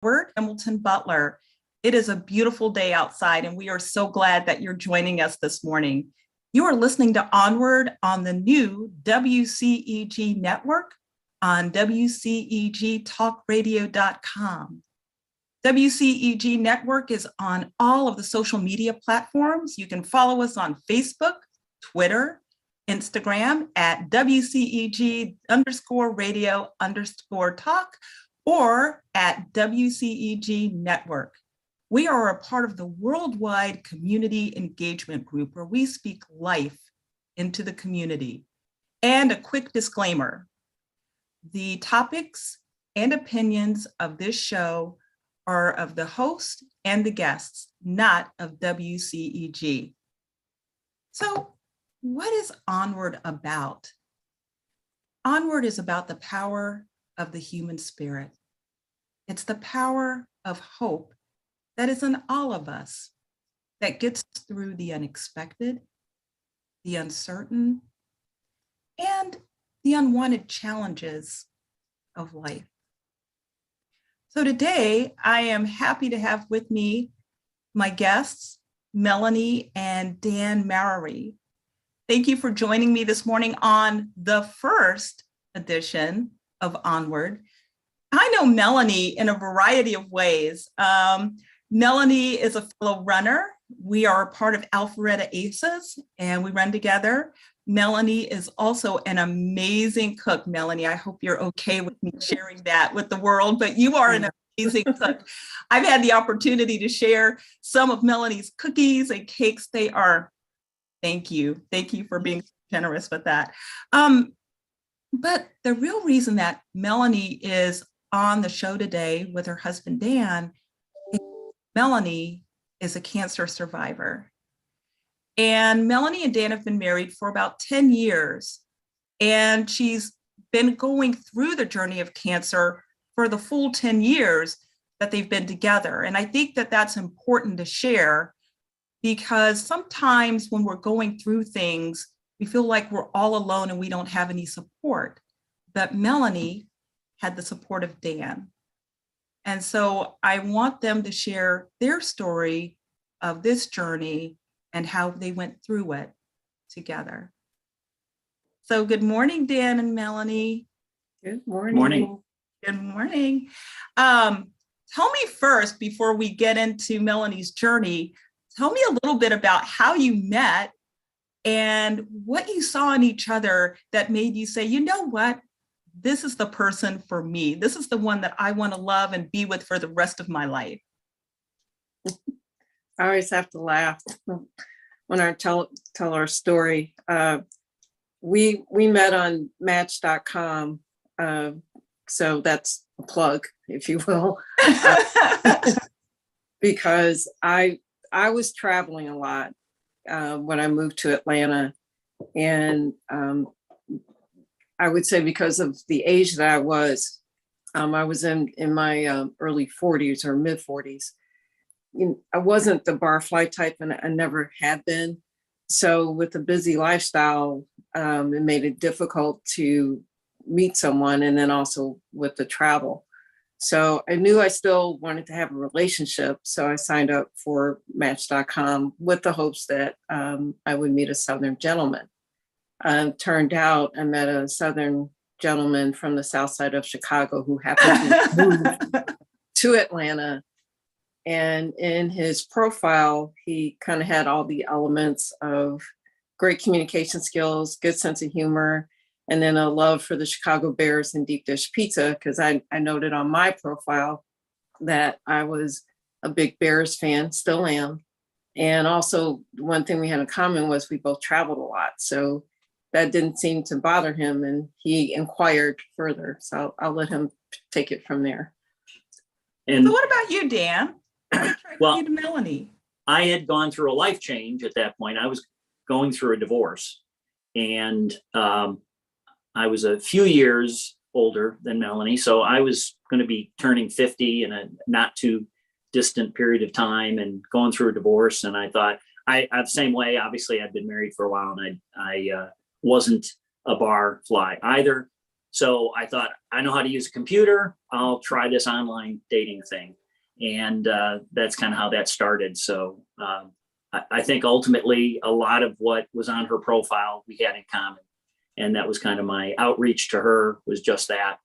Hamilton Butler. It is a beautiful day outside, and we are so glad that you're joining us this morning. You are listening to OnWard on the new WCEG Network on WCEGTalkRadio.com. WCEG Network is on all of the social media platforms. You can follow us on Facebook, Twitter, Instagram at WCEG_radio_talk or at WCEG Network. We are a part of the worldwide community engagement group where we speak life into the community. And a quick disclaimer, the topics and opinions of this show are of the host and the guests, not of WCEG. So what is OnWard about? OnWard is about the power of the human spirit. It's the power of hope that is in all of us that gets through the unexpected, the uncertain, and the unwanted challenges of life. So today, I am happy to have with me my guests, Melanie and Dan Mowery. Thank you for joining me this morning on the first edition of OnWard. I know Melanie in a variety of ways. Melanie is a fellow runner. We are a part of Alpharetta Aces, and we run together. Melanie is also an amazing cook. Melanie, I hope you're okay with me sharing that with the world, but you are an amazing cook. I've had the opportunity to share some of Melanie's cookies and cakes. They are, thank you. Thank you for being generous with that. But the real reason that Melanie is on the show today with her husband, Dan, is Melanie is a cancer survivor. And Melanie and Dan have been married for about 10 years. And she's been going through the journey of cancer for the full 10 years that they've been together. And I think that that's important to share because sometimes when we're going through things, we feel like we're all alone and we don't have any support. But Melanie had the support of Dan. And so I want them to share their story of this journey and how they went through it together. So good morning, Dan and Melanie. Good morning. Morning. Good morning. Tell me first, before we get into Melanie's journey, tell me a little bit about how you met and what you saw in each other that made you say, you know what, this is the person for me. This is the one that I want to love and be with for the rest of my life. I always have to laugh when I tell our story. We met on Match.com, so that's a plug, if you will, because I was traveling a lot when I moved to Atlanta, and I would say because of the age that I was in my early 40s or mid 40s. I wasn't the barfly type, and I never had been. So with a busy lifestyle, it made it difficult to meet someone, and then also with the travel. So I knew I still wanted to have a relationship. So I signed up for Match.com with the hopes that I would meet a Southern gentleman. Turned out I met a Southern gentleman from the South Side of Chicago who happened to move to Atlanta. And in his profile, he kind of had all the elements of great communication skills, good sense of humor, and then a love for the Chicago Bears and deep dish pizza, because I noted on my profile that I was a big Bears fan, still am. And also one thing we had in common was we both traveled a lot. So that didn't seem to bother him, and he inquired further. So I'll let him take it from there. And so what about you, Dan? well, you to Melanie. I had gone through a life change at that point. I was going through a divorce, and I was a few years older than Melanie. So I was going to be turning 50 in a not too distant period of time and going through a divorce. And I thought, I the same way, obviously I'd been married for a while, and I wasn't a bar fly either. So I thought, I know how to use a computer. I'll try this online dating thing. And that's kind of how that started. So I think ultimately a lot of what was on her profile we had in common. And that was kind of my outreach to her, was just that.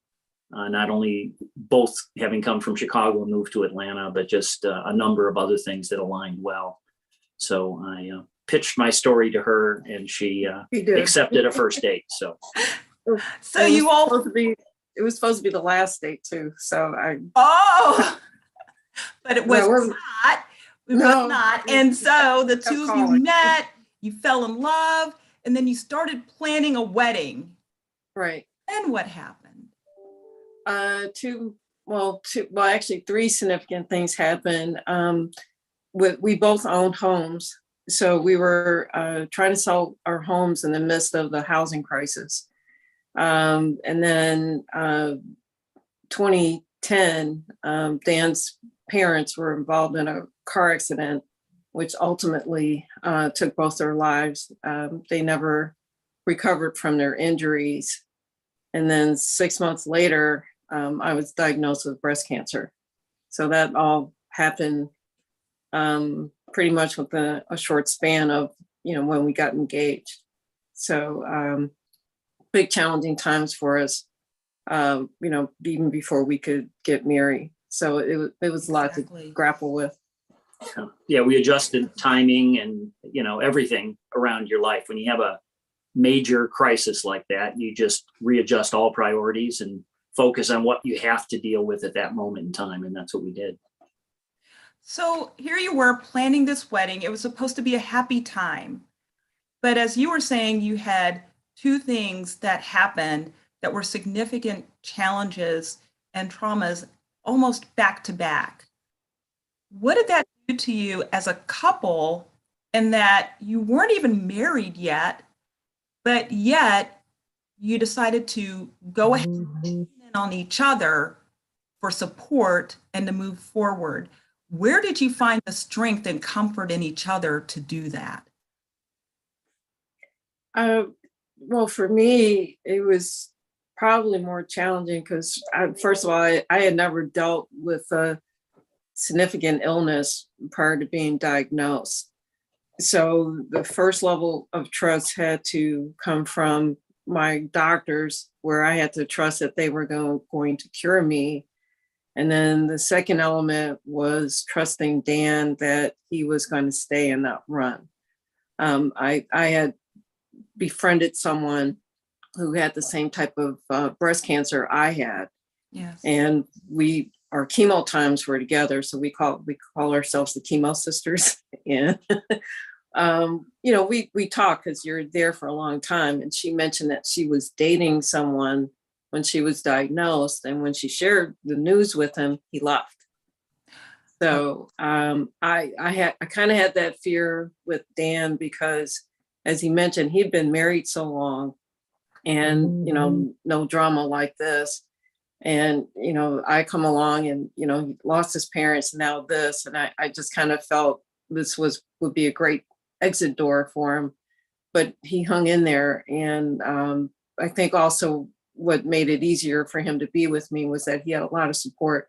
Not only both having come from Chicago and moved to Atlanta, but just a number of other things that aligned well. So I pitched my story to her, and she accepted a first date. So you all, it was supposed to be the last date too. So but it was not. It was not. And so the two of you met, you fell in love, and then you started planning a wedding. Right. Then what happened? Actually 3 significant things happened. We both owned homes. So we were trying to sell our homes in the midst of the housing crisis. And then 2010, Dan's parents were involved in a car accident, which ultimately took both their lives. They never recovered from their injuries. And then 6 months later, I was diagnosed with breast cancer. So that all happened pretty much within a short span of, when we got engaged. So big challenging times for us, even before we could get married. So it was a lot to grapple with. Yeah, we adjusted timing and, everything around your life. When you have a major crisis like that, you just readjust all priorities and focus on what you have to deal with at that moment in time. And that's what we did. So here you were planning this wedding. It was supposed to be a happy time. But as you were saying, you had 2 things that happened that were significant challenges and traumas almost back to back. What did that do to you as a couple, in that you weren't even married yet, but yet you decided to go ahead and lean in on each other for support and to move forward? Where did you find the strength and comfort in each other to do that? Well, for me, it was probably more challenging because, first of all, I had never dealt with a significant illness prior to being diagnosed. So the first level of trust had to come from my doctors, where I had to trust that they were going to cure me. And then the second element was trusting Dan that he was going to stay in that run. I had befriended someone who had the same type of breast cancer I had. Yes. And our chemo times were together. So we call ourselves the Chemo Sisters. And, we talk because you're there for a long time. And she mentioned that she was dating someone when she was diagnosed. And when she shared the news with him, he left. So I kind of had that fear with Dan because, as he mentioned, he'd been married so long and, no drama like this. And, I come along and, he lost his parents, and now this, and I just kind of felt this would be a great exit door for him, but he hung in there. And I think also what made it easier for him to be with me was that he had a lot of support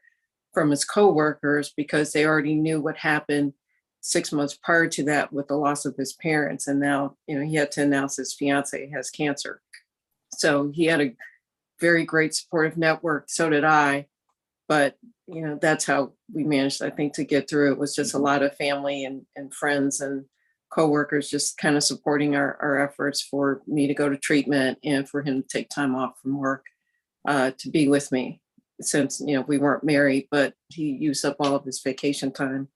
from his coworkers, because they already knew what happened 6 months prior to that with the loss of his parents. And now, he had to announce his fiance has cancer. So he had a very great supportive network. So did I. But, that's how we managed, I think, to get through. It was just a lot of family and friends and coworkers just kind of supporting our efforts for me to go to treatment and for him to take time off from work to be with me, since, we weren't married, but he used up all of his vacation time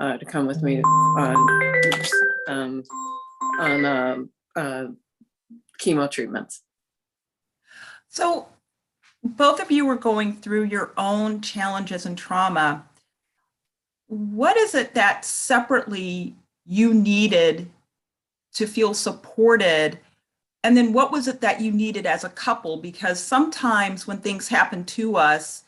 to come with me on chemo treatments. So both of you were going through your own challenges and trauma. What is it that separately you needed to feel supported? And then what was it that you needed as a couple? Because sometimes when things happen to us,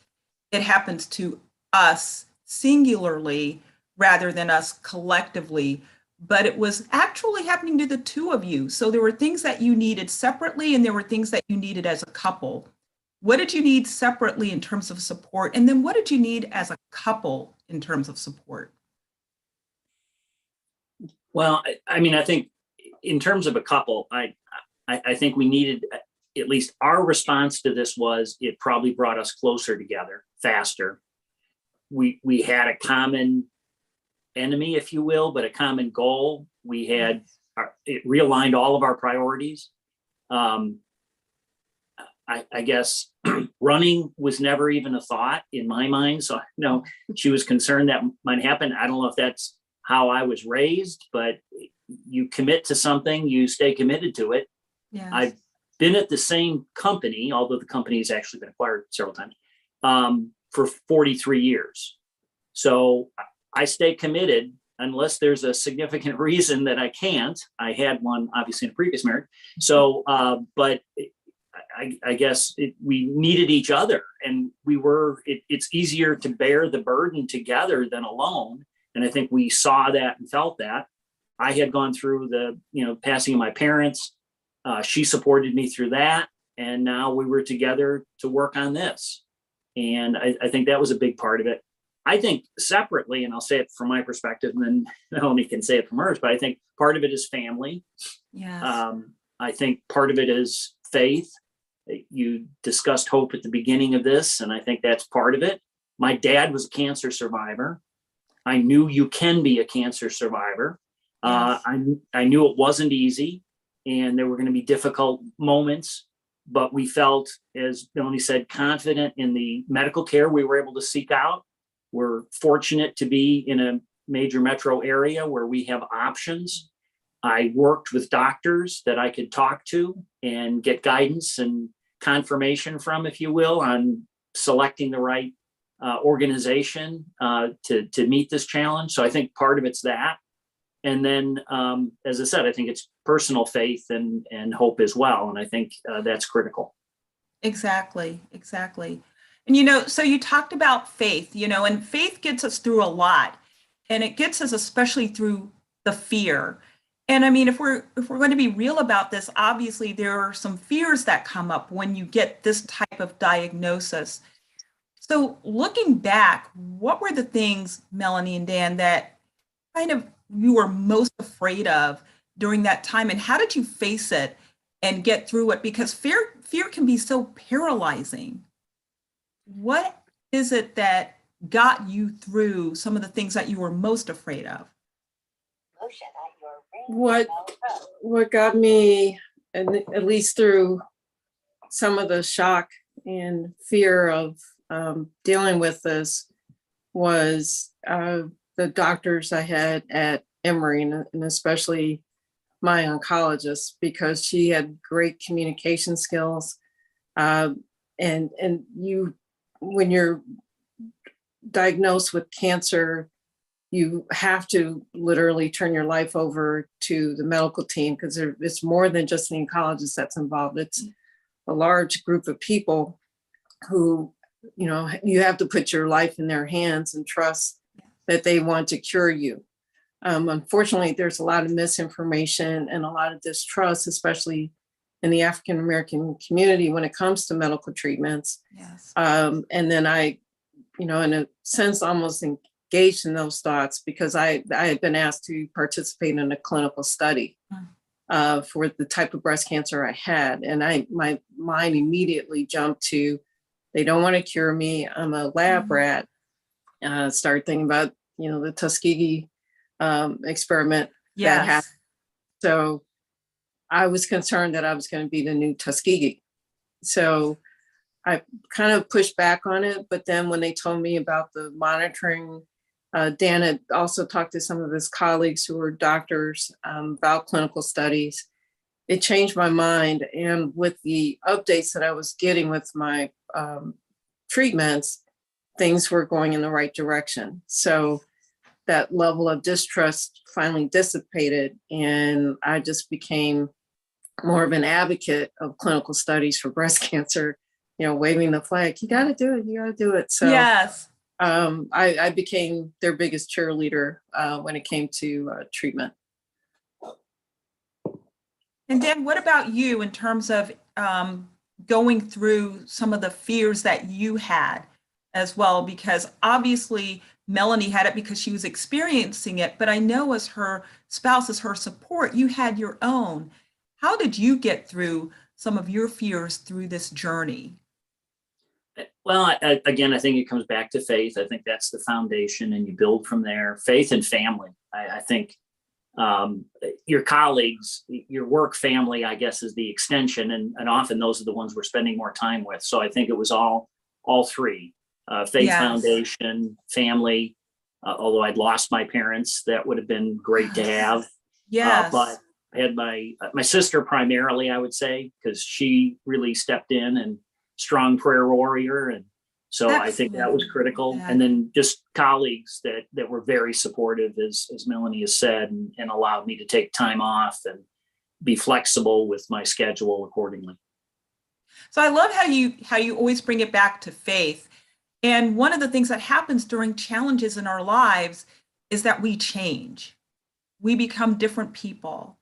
it happens to us singularly rather than us collectively. But it was actually happening to the two of you. So there were things that you needed separately, and there were things that you needed as a couple. What did you need separately in terms of support? And then what did you need as a couple in terms of support? Well, I mean, I think in terms of a couple, I think we needed, at least our response to this was, it probably brought us closer together faster. We had a common enemy, if you will, but a common goal. We had, it realigned all of our priorities. I guess running was never even a thought in my mind. So no, she was concerned that might happen. I don't know if that's how I was raised, but you commit to something, you stay committed to it. Yes. I've been at the same company, although the company has actually been acquired several times, for 43 years. So I stay committed unless there's a significant reason that I can't. I had one, obviously, in a previous marriage. So, but I guess we needed each other, and it's easier to bear the burden together than alone. And I think we saw that and felt that. I had gone through the, passing of my parents. She supported me through that. And now we were together to work on this. And I think that was a big part of it. I think separately, and I'll say it from my perspective, and then Melanie can say it from hers, but I think part of it is family. Yes. I think part of it is faith. You discussed hope at the beginning of this, and I think that's part of it. My dad was a cancer survivor. I knew you can be a cancer survivor. Yes. I knew it wasn't easy, and there were going to be difficult moments, but we felt, as Melanie said, confident in the medical care we were able to seek out. We're fortunate to be in a major metro area where we have options. I worked with doctors that I could talk to and get guidance and confirmation from, if you will, on selecting the right organization to meet this challenge. So I think part of it's that. And then, as I said, I think it's personal faith and hope as well. And I think that's critical. Exactly. And, so you talked about faith, and faith gets us through a lot, and it gets us especially through the fear. And I mean, if we're going to be real about this, obviously there are some fears that come up when you get this type of diagnosis. So looking back, what were the things, Melanie and Dan, that kind of you were most afraid of during that time, and how did you face it and get through it? Because fear can be so paralyzing. What is it that got you through some of the things that you were most afraid of? What got me, at least through some of the shock and fear of dealing with this, was the doctors I had at Emory, and especially my oncologist, because she had great communication skills. And when you're diagnosed with cancer, you have to literally turn your life over to the medical team, because it's more than just an oncologist that's involved. It's a large group of people who, you have to put your life in their hands and trust that they want to cure you. Unfortunately, there's a lot of misinformation and a lot of distrust, especially in the African-American community when it comes to medical treatments. Yes. And then I, in a sense, almost engaged in those thoughts, because I had been asked to participate in a clinical study for the type of breast cancer I had. And my mind immediately jumped to, they don't want to cure me. I'm a lab rat. Started thinking about, the Tuskegee experiment that happened. So I was concerned that I was going to be the new Tuskegee. So I kind of pushed back on it. But then when they told me about the monitoring, Dan had also talked to some of his colleagues who were doctors about clinical studies. It changed my mind. And with the updates that I was getting with my treatments, things were going in the right direction. So that level of distrust finally dissipated, and I just became more of an advocate of clinical studies for breast cancer, waving the flag. You got to do it. So yes. I became their biggest cheerleader when it came to treatment. And Dan, what about you in terms of going through some of the fears that you had as well, because obviously Melanie had it because she was experiencing it, but I know as her spouse, as her support, you had your own. How did you get through some of your fears through this journey? Well, again, I think it comes back to faith. I think that's the foundation, and you build from there. Faith and family. I think your colleagues, your work family, I guess, is the extension, and often those are the ones we're spending more time with. So I think it was all three: faith, Yes. foundation, family. Although I'd lost my parents, that would have been great to have. Yes. But I had my sister primarily, I would say, because she really stepped in, and strong prayer warrior, and so I think that was critical. Yeah. And then just colleagues that were very supportive, as Melanie has said, and allowed me to take time off and be flexible with my schedule accordingly. So I love how you always bring it back to faith. And one of the things that happens during challenges in our lives is that we change. We become different people.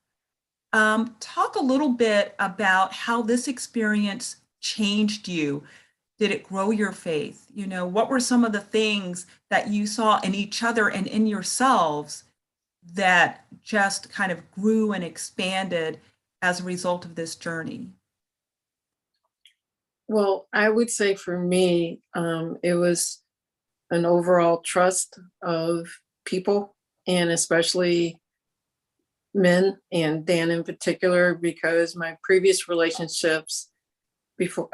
Talk a little bit about how this experience changed you. Did it grow your faith? You know, what were some of the things that you saw in each other and in yourselves that just kind of grew and expanded as a result of this journey? Well, I would say for me, it was an overall trust of people, and especially men, and Dan in particular, because my previous relationships before,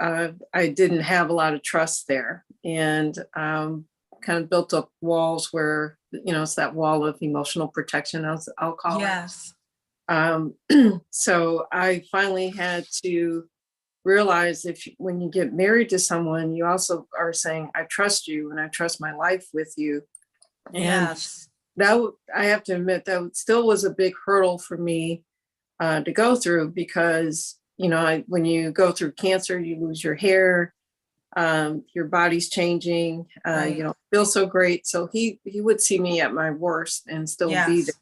I didn't have a lot of trust there, and kind of built up walls where, it's that wall of emotional protection, I'll call Yes. it. So I finally had to realize when you get married to someone, you also are saying, I trust you and I trust my life with you. And Yes. I have to admit that still was a big hurdle for me to go through, because when you go through cancer, you lose your hair, your body's changing, Right. you don't feel so great. So he would see me at my worst and still be Yes. there.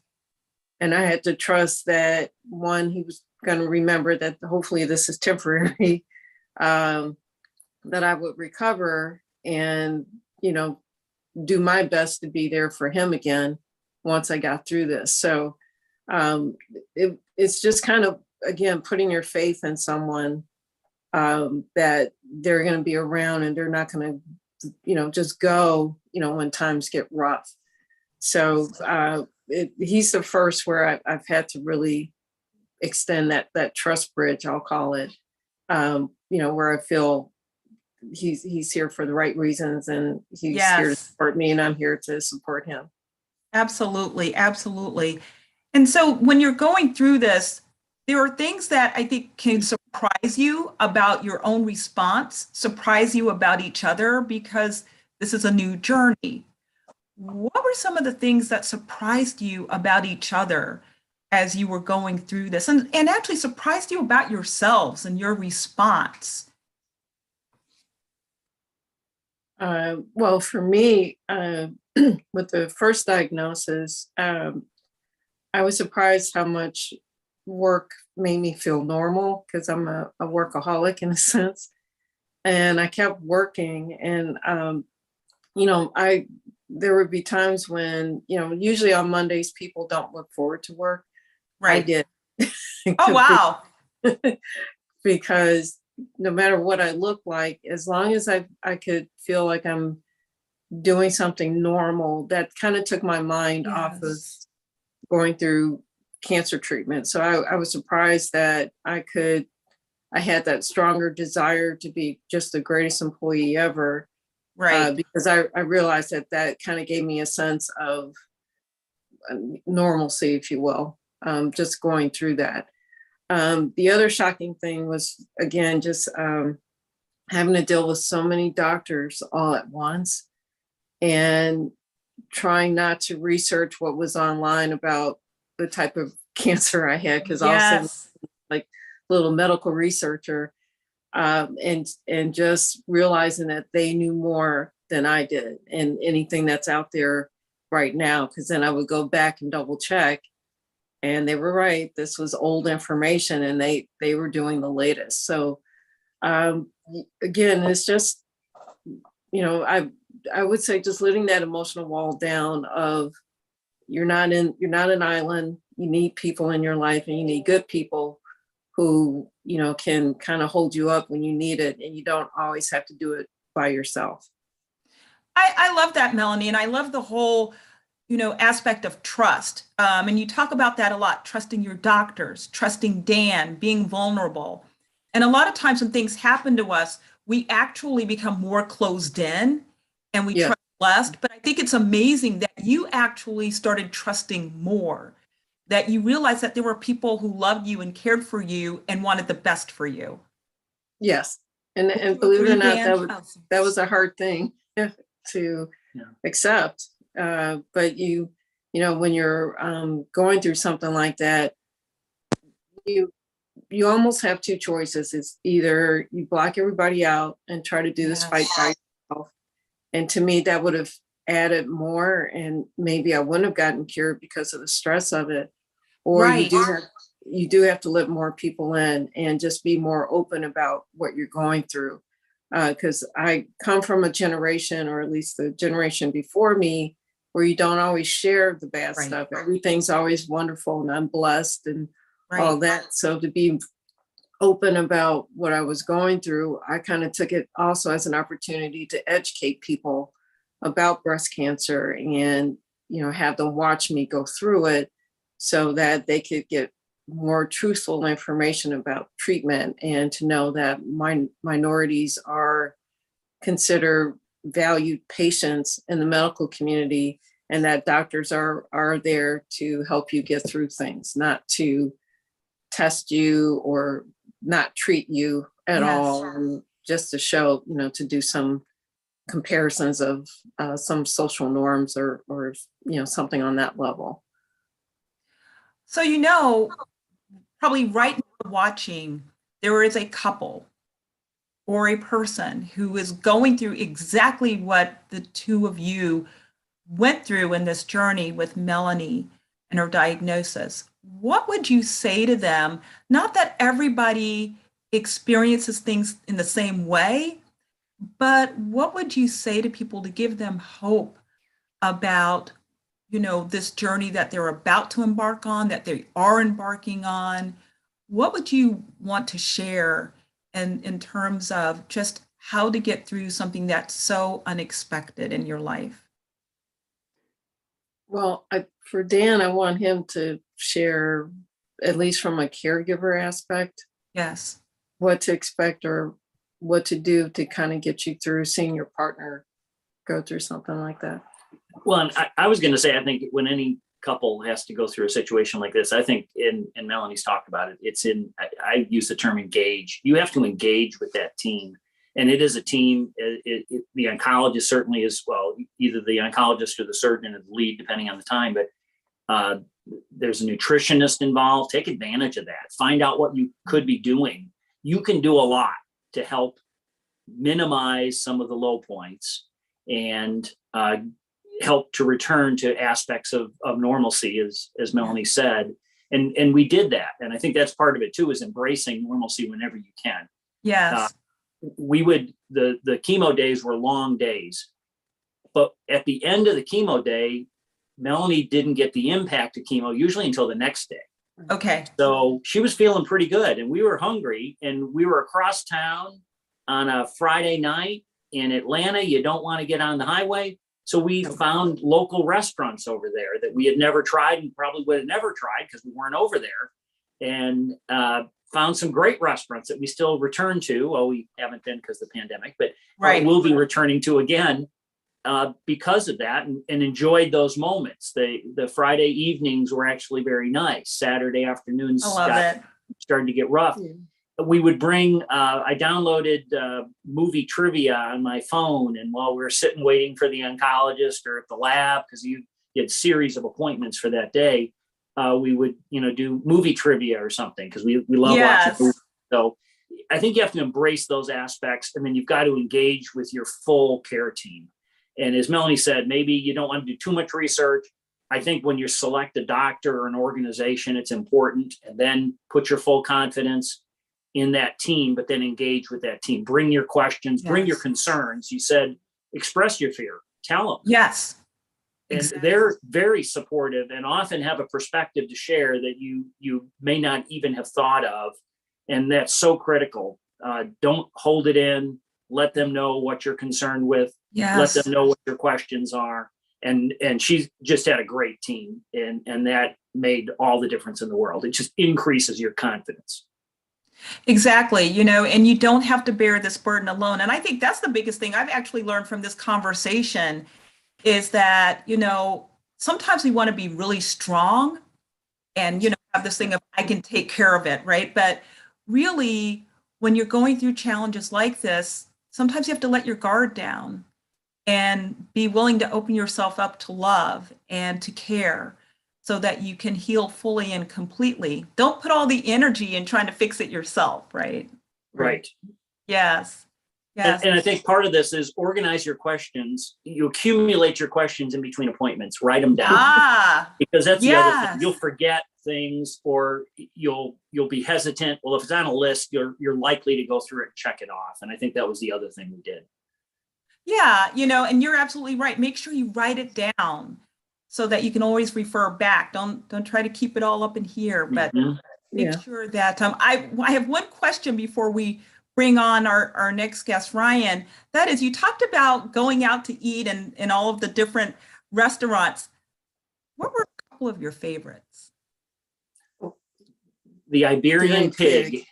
And I had to trust that, one, he was going to remember that hopefully this is temporary, that I would recover and, do my best to be there for him again once I got through this. So it's just kind of, again, putting your faith in someone, that they're going to be around and they're not going to, just go, when times get rough. So he's the first where I've had to really extend that trust bridge, I'll call it, where I feel he's here for the right reasons, and he's here to support me, and I'm here to support him. Absolutely. Absolutely. And so when you're going through this, there are things that I think can surprise you about your own response, surprise you about each other, because this is a new journey. What were some of the things that surprised you about each other as you were going through this, and actually surprised you about yourselves and your response? Well, for me, with the first diagnosis, I was surprised how much work made me feel normal, because I'm a workaholic in a sense. And I kept working, and, there would be times when, usually on Mondays, people don't look forward to work. Right. I did. Oh, wow. Because no matter what I look like, as long as I could feel like I'm doing something normal, that kind of took my mind off of going through cancer treatment. So I was surprised that I had that stronger desire to be just the greatest employee ever. Right. Because I realized that kind of gave me a sense of normalcy, if you will, just going through that. The other shocking thing was, again, just having to deal with so many doctors all at once, and trying not to research what was online about the type of cancer I had, because also like little medical researcher, and just realizing that they knew more than I did, and anything that's out there right now, because then I would go back and double check. And they were right. This was old information, and they were doing the latest. So Again, it's just, I would say just letting that emotional wall down of you're not an island. You need people in your life, and you need good people who, can kind of hold you up when you need it, and you don't always have to do it by yourself. I love that, Melanie. And I love the whole, aspect of trust. And you talk about that a lot, trusting your doctors, trusting Dan, being vulnerable. And a lot of times when things happen to us, we actually become more closed in and we trust less. But I think it's amazing that you actually started trusting more, that you realized that there were people who loved you and cared for you and wanted the best for you. Yes. And believe it or not, that was a hard thing to accept. But when you're going through something like that, you almost have two choices. It's either you block everybody out and try to do this fight by yourself. And to me, that would have added more, and maybe I wouldn't have gotten cured because of the stress of it. Or you do have to let more people in and just be more open about what you're going through. Because I come from a generation, or at least the generation before me, where you don't always share the bad stuff. Everything's always wonderful and I'm blessed and all that. So to be open about what I was going through, I kind of took it also as an opportunity to educate people about breast cancer and, have them watch me go through it so that they could get more truthful information about treatment, and to know that minorities are considered valued patients in the medical community, and that doctors are there to help you get through things, not to test you or not treat you at all, and just to show, to do some comparisons of some social norms or something on that level. So, probably right now watching, there is a couple or a person who is going through exactly what the two of you went through in this journey with Melanie and her diagnosis. What would you say to them? Not that everybody experiences things in the same way, but what would you say to people to give them hope about this journey that they're about to embark on, that they are embarking on? What would you want to share in terms of just how to get through something that's so unexpected in your life? Well, for Dan, I want him to share, at least from a caregiver aspect, what to expect or what to do to kind of get you through seeing your partner go through something like that. Well, I was going to say, I think when any couple has to go through a situation like this, I think, and Melanie's talked about it, I use the term engage. You have to engage with that team. And it is a team. The oncologist certainly is, well, either the oncologist or the surgeon is the lead, depending on the time, but there's a nutritionist involved. Take advantage of that. Find out what you could be doing. You can do a lot to help minimize some of the low points and help to return to aspects of normalcy, as Melanie said. And we did that. And I think that's part of it too, is embracing normalcy whenever you can. Yes. The chemo days were long days, but at the end of the chemo day, Melanie didn't get the impact of chemo usually until the next day. Okay. So she was feeling pretty good, and we were hungry, and we were across town on a Friday night in Atlanta. You don't want to get on the highway. So we found local restaurants over there that we had never tried and probably would have never tried because we weren't over there, and found some great restaurants that we still return to. Well, we haven't been because of the pandemic, but we'll be returning to again because of that, and enjoyed those moments. The Friday evenings were actually very nice. Saturday afternoons started to get rough. Yeah. We would bring, I downloaded movie trivia on my phone, and while we were sitting waiting for the oncologist or at the lab, because you had a series of appointments for that day, we would, do movie trivia or something, because we love watching movies. So I think you have to embrace those aspects, and then you've got to engage with your full care team. And as Melanie said, maybe you don't want to do too much research. I think when you select a doctor or an organization, it's important, and then put your full confidence in that team, but then engage with that team. Bring your questions, bring your Yes. concerns. You said, express your fear, tell them. Yes. And Exactly. they're very supportive and often have a perspective to share that you may not even have thought of. And that's so critical. Don't hold it in. Let them know what you're concerned with. Yes. Let them know what your questions are. And she just had a great team, and that made all the difference in the world. It just increases your confidence. Exactly. And you don't have to bear this burden alone. And I think that's the biggest thing I've actually learned from this conversation is that, sometimes we want to be really strong and, have this thing of I can take care of it, right? But really, when you're going through challenges like this, sometimes you have to let your guard down and be willing to open yourself up to love and to care so that you can heal fully and completely. Don't put all the energy in trying to fix it yourself, right? Right. Yes. Yes. And I think part of this is organize your questions. You accumulate your questions in between appointments, write them down. Because that's the other thing. You'll forget things, or you'll be hesitant. Well, if it's on a list, you're likely to go through it and check it off. And I think that was the other thing we did. Yeah, and you're absolutely right. Make sure you write it down so that you can always refer back. Don't try to keep it all up in here, but make sure that I have one question before we bring on our next guest, Ryan. That is, you talked about going out to eat in all of the different restaurants. What were a couple of your favorites? The Iberian Pig.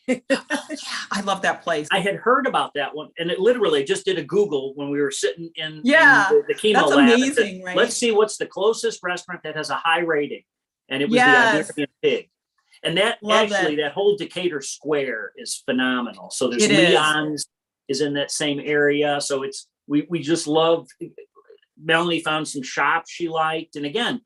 I love that place. I had heard about that one, and it literally just did a Google when we were sitting in the chemo that's lab. Amazing, right? Let's see what's the closest restaurant that has a high rating, and it was the Iberian Pig. And that that whole Decatur Square is phenomenal. So there's Leon's is in that same area. So we just love. Melanie found some shops she liked, and again,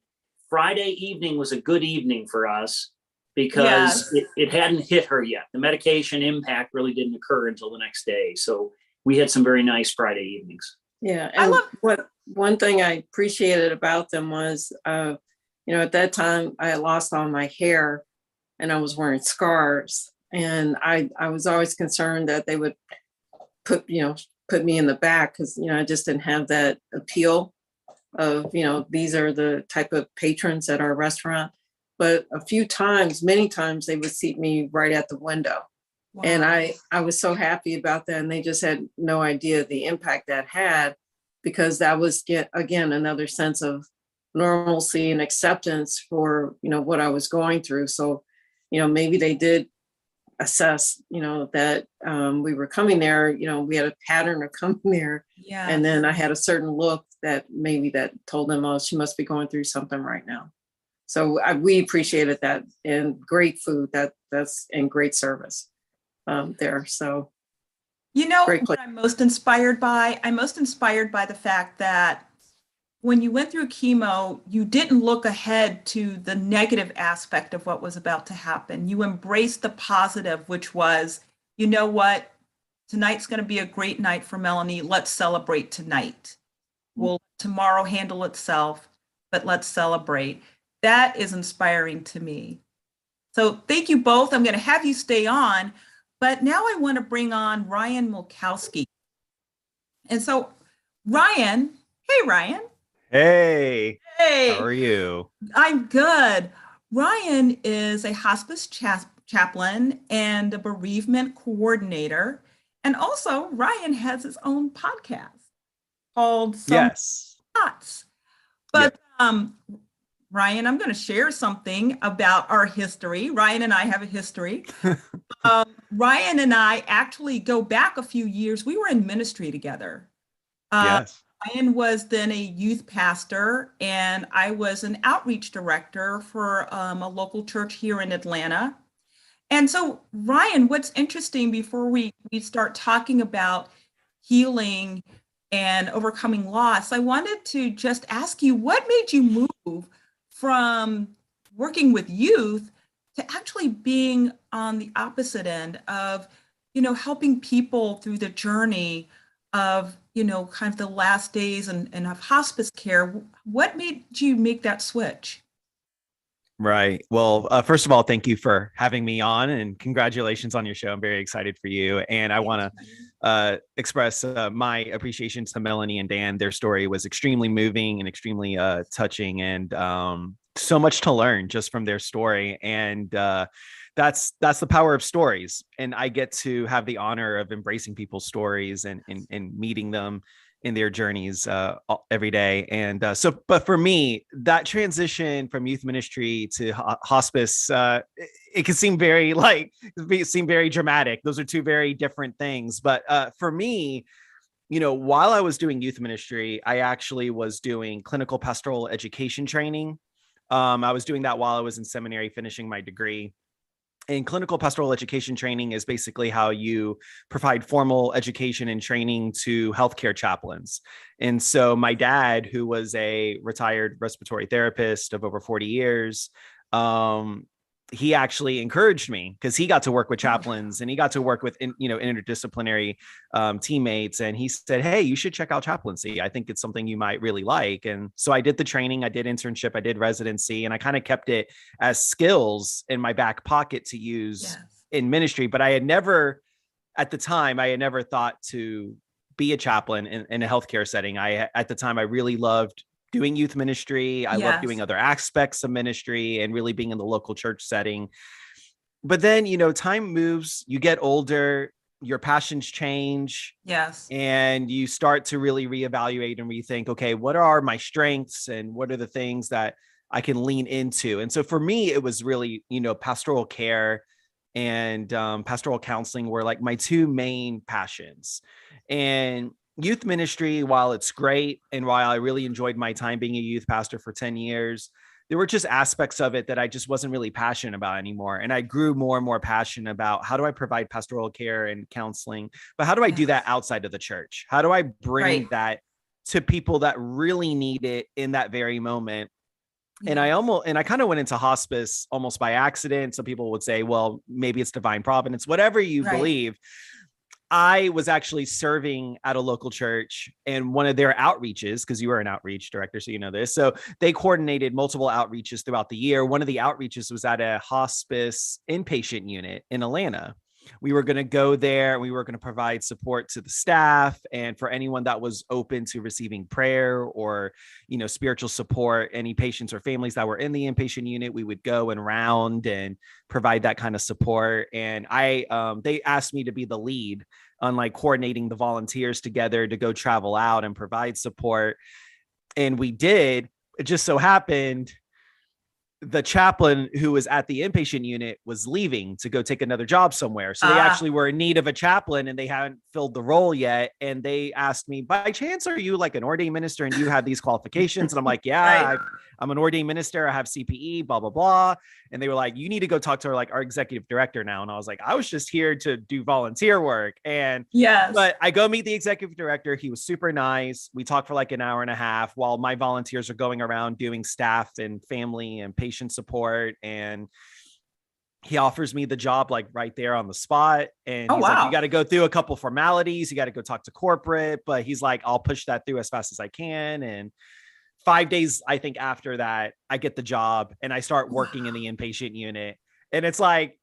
Friday evening was a good evening for us, because it hadn't hit her yet. The medication impact really didn't occur until the next day. So we had some very nice Friday evenings. Yeah. And one thing I appreciated about them was, at that time I had lost all my hair and I was wearing scarves. And I was always concerned that they would put me in the back because, I just didn't have that appeal of, these are the type of patrons at our restaurant. But many times they would seat me right at the window. Wow. And I was so happy about that. And they just had no idea the impact that had, because that was, again, another sense of normalcy and acceptance for, what I was going through. So, maybe they did assess, that we were coming there, we had a pattern of coming there. Yeah. And then I had a certain look that told them, oh, she must be going through something right now. So we appreciated that, and great food that's and great service there. So, what I'm most inspired by? I'm most inspired by the fact that when you went through chemo, you didn't look ahead to the negative aspect of what was about to happen. You embraced the positive, which was, you know what? Tonight's going to be a great night for Melanie. Let's celebrate tonight. Will tomorrow handle itself, but let's celebrate. That is inspiring to me. So thank you both. I'm going to have you stay on, but now I want to bring on Ryan Mulkowsky. And so Ryan, hey, Ryan. Hey. How are you? I'm good. Ryan is a hospice chaplain and a bereavement coordinator. And also Ryan has his own podcast called Thoughts. But Ryan, I'm going to share something about our history. Ryan and I have a history. Ryan and I actually go back a few years. We were in ministry together. Ryan was then a youth pastor, and I was an outreach director for a local church here in Atlanta. And so, Ryan, what's interesting before we start talking about healing and overcoming loss, I wanted to just ask you, what made you move from working with youth to actually being on the opposite end of, helping people through the journey of, kind of the last days and of hospice care? What made you make that switch? Right. Well, first of all, thank you for having me on and congratulations on your show. I'm very excited for you. And I want to express my appreciation to Melanie and Dan. Their story was extremely moving and extremely touching, and so much to learn just from their story. And that's the power of stories. And I get to have the honor of embracing people's stories and meeting them in their journeys every day. And but for me, that transition from youth ministry to hospice, it can seem very dramatic. Those are two very different things. But for me, while I was doing youth ministry, I actually was doing clinical pastoral education training. I was doing that while I was in seminary, finishing my degree. And clinical pastoral education training is basically how you provide formal education and training to healthcare chaplains. And so my dad, who was a retired respiratory therapist of over 40 years, he actually encouraged me because he got to work with chaplains and he got to work with, interdisciplinary teammates. And he said, hey, you should check out chaplaincy. I think it's something you might really like. And so I did the training, I did internship, I did residency, and I kind of kept it as skills in my back pocket to use in ministry. But at the time, I had never thought to be a chaplain in a healthcare setting. At the time, I really loved doing youth ministry. I love doing other aspects of ministry and really being in the local church setting. But then, time moves, you get older, your passions change. Yes. And you start to really reevaluate and rethink, okay, what are my strengths and what are the things that I can lean into? And so for me, it was really, pastoral care and pastoral counseling were like my two main passions. And youth ministry, while it's great, and while I really enjoyed my time being a youth pastor for 10 years, there were just aspects of it that I just wasn't really passionate about anymore. And I grew more and more passionate about how do I provide pastoral care and counseling, but how do I do that outside of the church? How do I bring that to people that really need it in that very moment? And I kind of went into hospice almost by accident. Some people would say, well, maybe it's divine providence, whatever you believe. I was actually serving at a local church, and one of their outreaches, because you were an outreach director, so you know this. So they coordinated multiple outreaches throughout the year. One of the outreaches was at a hospice inpatient unit in Atlanta. We were going to go there and we were going to provide support to the staff and for anyone that was open to receiving prayer or, spiritual support, any patients or families that were in the inpatient unit, we would go and round and provide that kind of support. And they asked me to be the lead on coordinating the volunteers together to go travel out and provide support. And we did. It just so happened the chaplain who was at the inpatient unit was leaving to go take another job somewhere. So they actually were in need of a chaplain and they hadn't filled the role yet. And they asked me, by chance, are you like an ordained minister and do you have these qualifications? And I'm like, yeah, I'm an ordained minister. I have CPE, blah, blah, blah. And they were like, you need to go talk to our executive director now. And I was like, I was just here to do volunteer work. And but I go meet the executive director. He was super nice. We talked for an hour and a half while my volunteers are going around doing staff and family and patient support. And he offers me the job right there on the spot. And he's like, you got to go through a couple formalities. You got to go talk to corporate, but he's like, I'll push that through as fast as I can. And 5 days, I think after that, I get the job and I start working in the inpatient unit. And it's like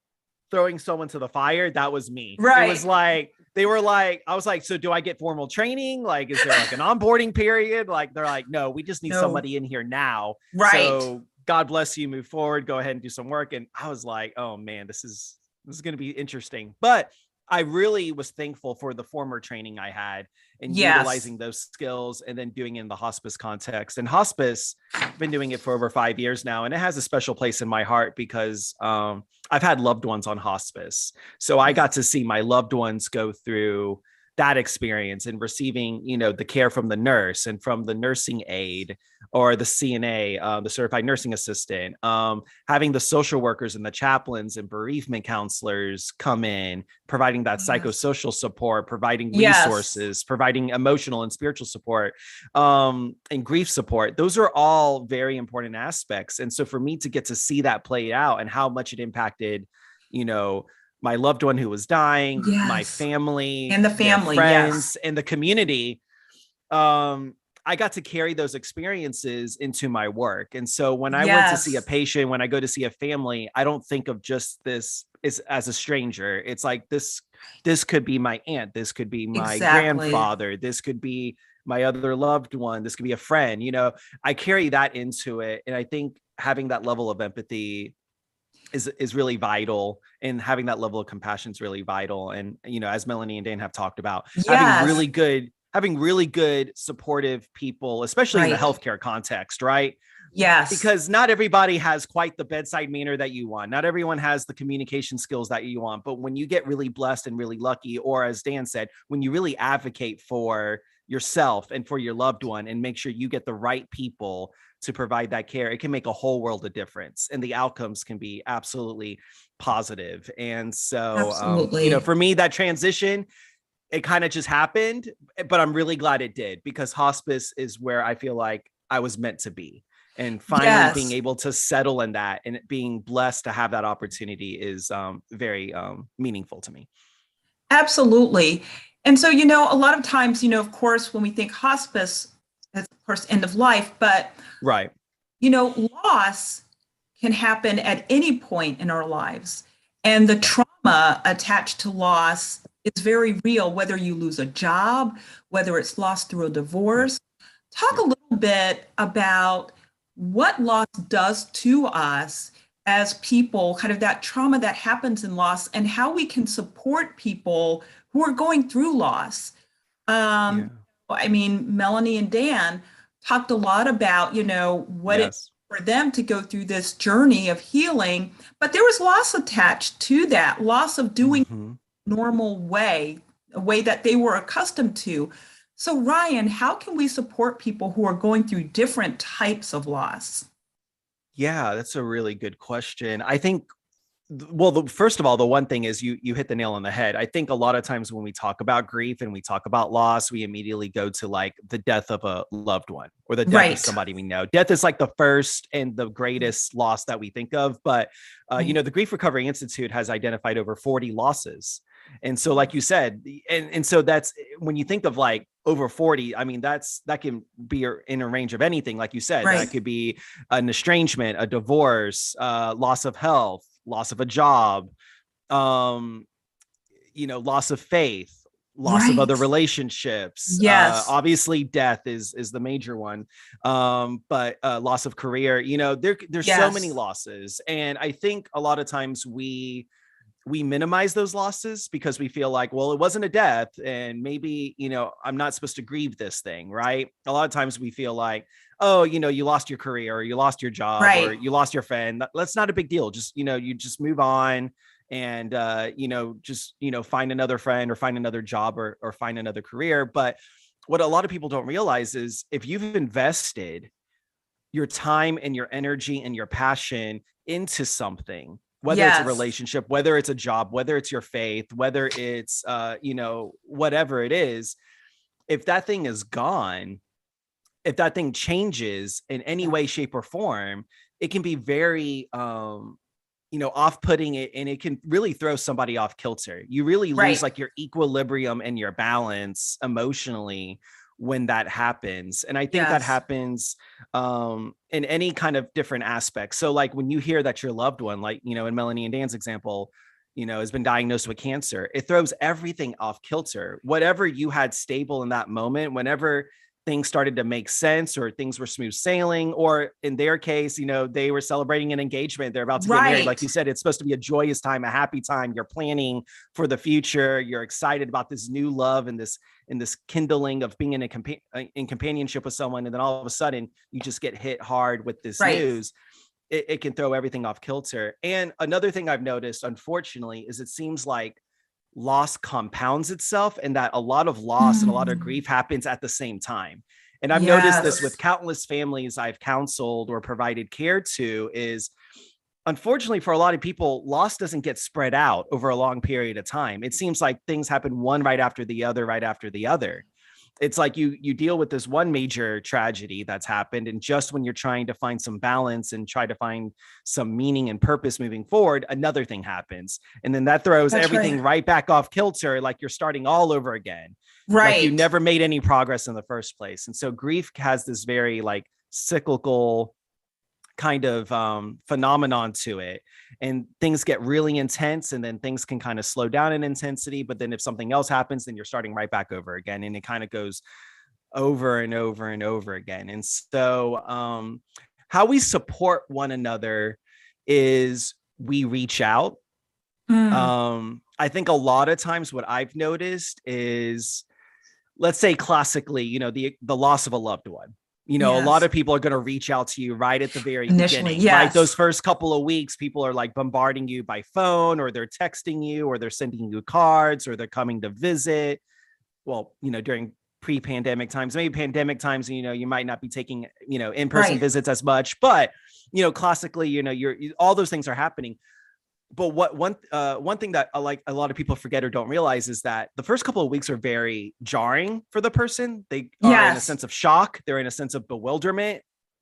throwing someone to the fire. That was me. It was like, they were like, I was like, so do I get formal training? Is there an onboarding period? They're like, no, we just need somebody in here now. So God bless you, move forward, go ahead and do some work. And I was like, oh man, this is going to be interesting. But I really was thankful for the former training I had and utilizing those skills and then doing it in the hospice context. And hospice, I've been doing it for over 5 years now. And it has a special place in my heart because I've had loved ones on hospice. So I got to see my loved ones go through that experience and receiving, the care from the nurse and from the nursing aide or the CNA, the certified nursing assistant, having the social workers and the chaplains and bereavement counselors come in, providing that psychosocial support, providing resources, providing emotional and spiritual support, and grief support. Those are all very important aspects. And so for me to get to see that played out and how much it impacted, my loved one who was dying, my family, and the family, friends, and the community. I got to carry those experiences into my work. And so when I went to see a patient, when I go to see a family, I don't think of just this as a stranger. It's like this could be my aunt. This could be my grandfather. This could be my other loved one. This could be a friend. I carry that into it. And I think having that level of empathy is really vital, and having that level of compassion is really vital. And, as Melanie and Dan have talked about, having really good supportive people, especially in the healthcare context, right? Yes. Because not everybody has quite the bedside manner that you want. Not everyone has the communication skills that you want. But when you get really blessed and really lucky, or as Dan said, when you really advocate for yourself and for your loved one and make sure you get the right people to provide that care, it can make a whole world of difference, and the outcomes can be absolutely positive. And so, for me, that transition, it kind of just happened, but I'm really glad it did, because hospice is where I feel like I was meant to be. And finally being able to settle in that and being blessed to have that opportunity is very meaningful to me. Absolutely. And so, a lot of times, of course, when we think hospice, that's of course end of life, but right. Loss can happen at any point in our lives. And the trauma attached to loss is very real, whether you lose a job, whether it's lost through a divorce. Talk a little bit about what loss does to us as people, kind of that trauma that happens in loss, and how we can support people who are going through loss. I mean, Melanie and Dan talked a lot about, what it's for them to go through this journey of healing, but there was loss attached to that, loss of doing normal way, a way that they were accustomed to. So Ryan, how can we support people who are going through different types of loss? Yeah, that's a really good question. I think, first of all, the one thing is you hit the nail on the head. I think a lot of times when we talk about grief and we talk about loss, we immediately go to like the death of a loved one or the death of somebody we know. Death is like the first and the greatest loss that we think of. But, the Grief Recovery Institute has identified over 40 losses. And so, like you said, and so that's when you think of like over 40, I mean, that can be in a range of anything. Like you said, that could be an estrangement, a divorce, loss of health, loss of a job, loss of faith, loss of other relationships. Obviously death is the major one. But loss of career, there's so many losses. And I think a lot of times we minimize those losses because we feel like, well, it wasn't a death and maybe, I'm not supposed to grieve this thing, right? A lot of times we feel like, oh, you lost your career or you lost your job or you lost your friend. That's not a big deal. Just, you just move on and, find another friend or find another job or find another career. But what a lot of people don't realize is if you've invested your time and your energy and your passion into something, whether it's a relationship, whether it's a job, whether it's your faith, whether it's, whatever it is, if that thing is gone, if that thing changes in any way, shape, or form, it can be very, off-putting, and it can really throw somebody off kilter. You really lose like your equilibrium and your balance emotionally when that happens. And I think that happens in any kind of different aspect. So like when you hear that your loved one, like, in Melanie and Dan's example, has been diagnosed with cancer, it throws everything off kilter. Whatever you had stable in that moment, whenever things started to make sense or things were smooth sailing, or in their case, they were celebrating an engagement. They're about to get married. Like you said, it's supposed to be a joyous time, a happy time. You're planning for the future. You're excited about this new love and this kindling of being in companionship with someone. And then all of a sudden you just get hit hard with this news. It can throw everything off kilter. And another thing I've noticed, unfortunately, is it seems like loss compounds itself, and that a lot of loss and a lot of grief happens at the same time. And I've noticed this with countless families I've counseled or provided care to, is unfortunately for a lot of people, loss doesn't get spread out over a long period of time. It seems like things happen one right after the other. it's like you deal with this one major tragedy that's happened, and just when you're trying to find some balance and try to find some meaning and purpose moving forward, another thing happens, and then that throws That's everything right back off kilter, like you're starting all over again. Right. Like you never made any progress in the first place. And so grief has this very like cyclical kind of phenomenon to it, and things get really intense, and then things can kind of slow down in intensity, but then if something else happens, then you're starting right back over again, and it kind of goes over and over and over again. And so how we support one another is we reach out. I think a lot of times what I've noticed is, let's say classically, you know, the loss of a loved one. You know, Yes. a lot of people are going to reach out to you right at the very Initially, beginning. yes. Right? Those first couple of weeks, people are like bombarding you by phone, or they're texting you, or they're sending you cards, or they're coming to visit. Well, you know, during pre-pandemic times, maybe pandemic times, you know, you might not be taking, you know, in-person Right. visits as much, but, you know, classically, you know, all those things are happening. But one thing that like a lot of people forget or don't realize is that the first couple of weeks are very jarring for the person. They are in a Yes. sense of shock. They're in a sense of bewilderment.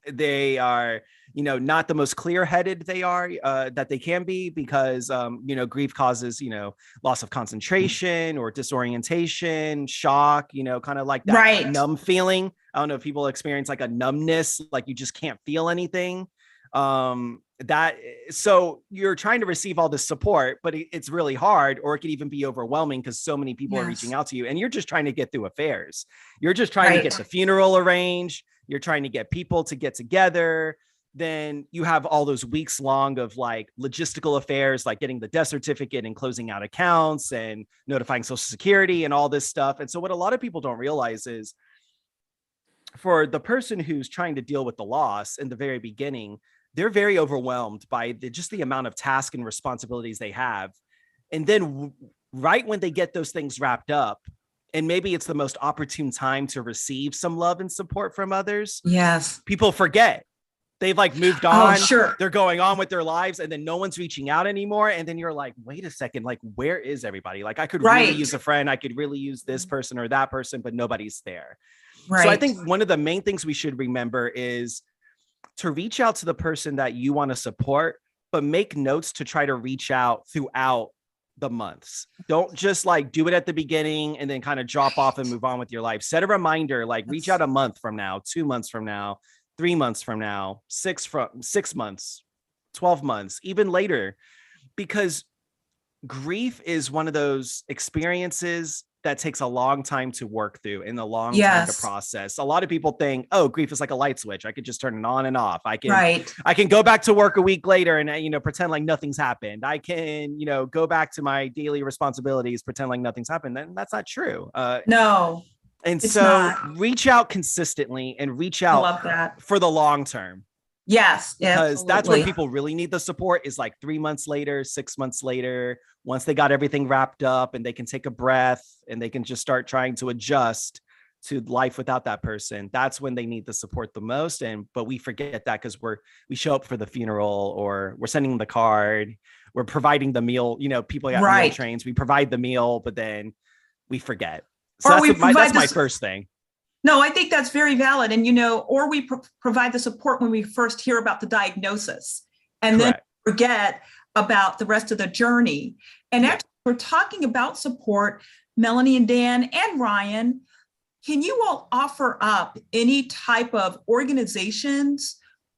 They are, you know, not the most clear-headed they are that they can be, because, you know, grief causes, you know, loss of concentration or disorientation, shock, you know, kind of like that Right. numb feeling. I don't know if people experience like a numbness, like you just can't feel anything. So you're trying to receive all this support, but it's really hard, or it could even be overwhelming because so many people are reaching out to you, and you're just trying to get through affairs. You're just trying to get the funeral arranged. You're trying to get people to get together. Then you have all those weeks long of like logistical affairs, like getting the death certificate and closing out accounts and notifying Social Security and all this stuff. And so what a lot of people don't realize is, for the person who's trying to deal with the loss in the very beginning, they're very overwhelmed by just the amount of tasks and responsibilities they have. And then right when they get those things wrapped up, and maybe it's the most opportune time to receive some love and support from others, Yes. people forget. They've like moved on. Oh, sure. They're going on with their lives, and then no one's reaching out anymore. And then you're like, wait a second, like, where is everybody? Like, I could really use a friend. I could really use this person or that person, but nobody's there. Right. So I think one of the main things we should remember is to reach out to the person that you want to support, but make notes to try to reach out throughout the months. Don't just like do it at the beginning and then kind of drop off and move on with your life. Set a reminder, like reach out a month from now, 2 months from now, 3 months from now, 6 months, 12 months, even later, because grief is one of those experiences that takes a long time to work through and a long time to process. A lot of people think, oh, grief is like a light switch. I could just turn it on and off. I can go back to work a week later and, you know, pretend like nothing's happened. I can, you know, go back to my daily responsibilities, pretend like nothing's happened. Then that's not true. No. And so reach out consistently and reach out for the long term. Yes. Because that's when people really need the support, is like 3 months later, 6 months later, once they got everything wrapped up and they can take a breath and they can just start trying to adjust to life without that person. That's when they need the support the most. But we forget that because we show up for the funeral, or we're sending the card, we're providing the meal. You know, people got meal trains, we provide the meal, but then we forget. So that's my first thing. No, I think that's very valid. And, you know, or we provide the support when we first hear about the diagnosis, and then forget about the rest of the journey. And actually, we're talking about support, Melanie and Dan and Ryan. Can you all offer up any type of organizations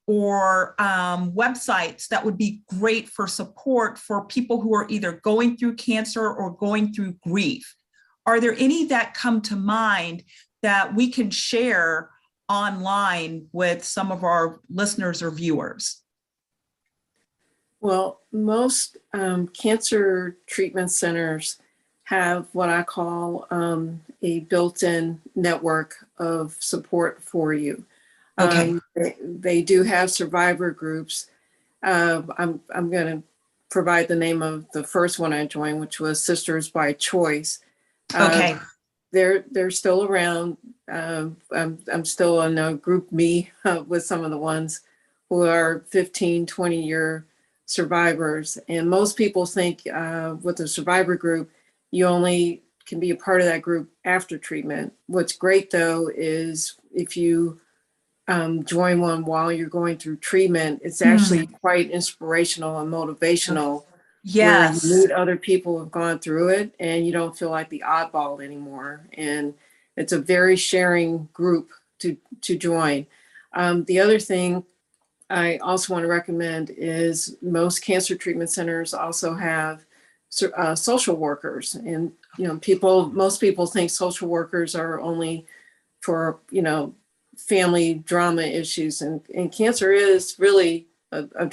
or websites that would be great for support for people who are either going through cancer or going through grief? Are there any that come to mind that we can share online with some of our listeners or viewers? Well, most cancer treatment centers have what I call a built-in network of support for you. Okay. They do have survivor groups. I'm going to provide the name of the first one I joined, which was Sisters by Choice. Okay. They're still around. I'm still in a group me with some of the ones who are 15, 20-year survivors. And most people think with a survivor group, you only can be a part of that group after treatment. What's great though is if you join one while you're going through treatment, it's actually quite inspirational and motivational. Yes. Where you meet other people who've gone through it and you don't feel like the oddball anymore. And it's a very sharing group to join. The other thing I also want to recommend is most cancer treatment centers also have social workers. And, most people think social workers are only for, family drama issues. And cancer is really a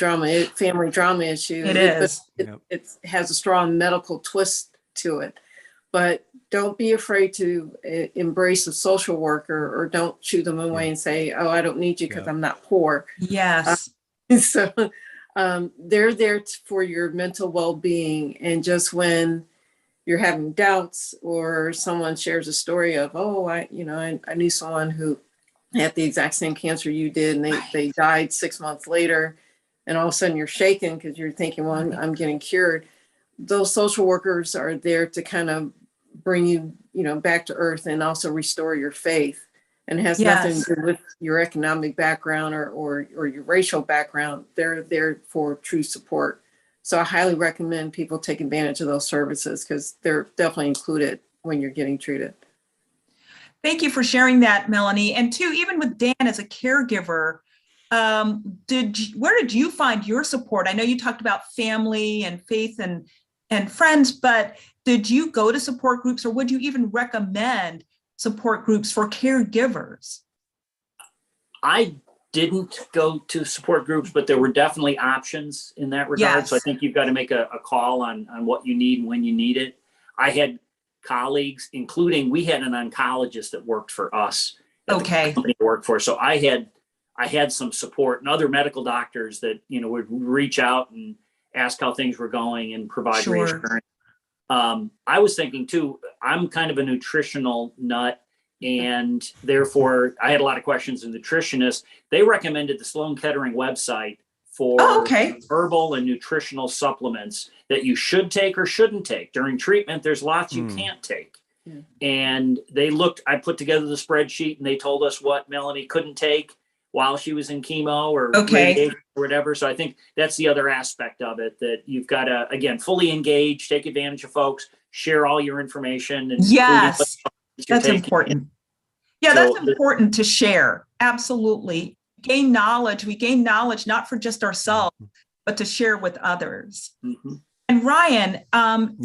family drama issue. It is. It has a strong medical twist to it. But don't be afraid to embrace a social worker, or don't shoo them away and say, oh, I don't need you because I'm not poor. Yes. So they're there for your mental well-being. And just when you're having doubts or someone shares a story of, oh, I knew someone who had the exact same cancer you did, and they died 6 months later, and all of a sudden you're shaken because you're thinking, well, I'm getting cured. Those social workers are there to kind of bring you, back to earth and also restore your faith. And it has nothing to do with your economic background or your racial background. They're there for true support. So I highly recommend people take advantage of those services because they're definitely included when you're getting treated. Thank you for sharing that, Melanie. And too, even with Dan as a caregiver, where did you find your support? I know you talked about family and faith and friends, but did you go to support groups, or would you even recommend support groups for caregivers? I didn't go to support groups, but there were definitely options in that regard. Yes. So I think you've got to make a call on what you need and when you need it. I had colleagues, including we had an oncologist that worked for us. Okay. Company I worked for. So I had some support, and other medical doctors that, would reach out and ask how things were going and provide reassurance. I was thinking too, I'm kind of a nutritional nut, and therefore I had a lot of questions of nutritionists. They recommended the Sloan Kettering website for herbal and nutritional supplements that you should take or shouldn't take. During treatment, there's lots you can't take. And I put together the spreadsheet, and they told us what Melanie couldn't take while she was in chemo or radiation or whatever. So I think that's the other aspect of it, that you've got to, again, fully engage, take advantage of folks, share all your information. And yes, that's important. Yeah, so that's important to share. Absolutely. We gain knowledge, not for just ourselves, but to share with others. Mm-hmm. And Ryan,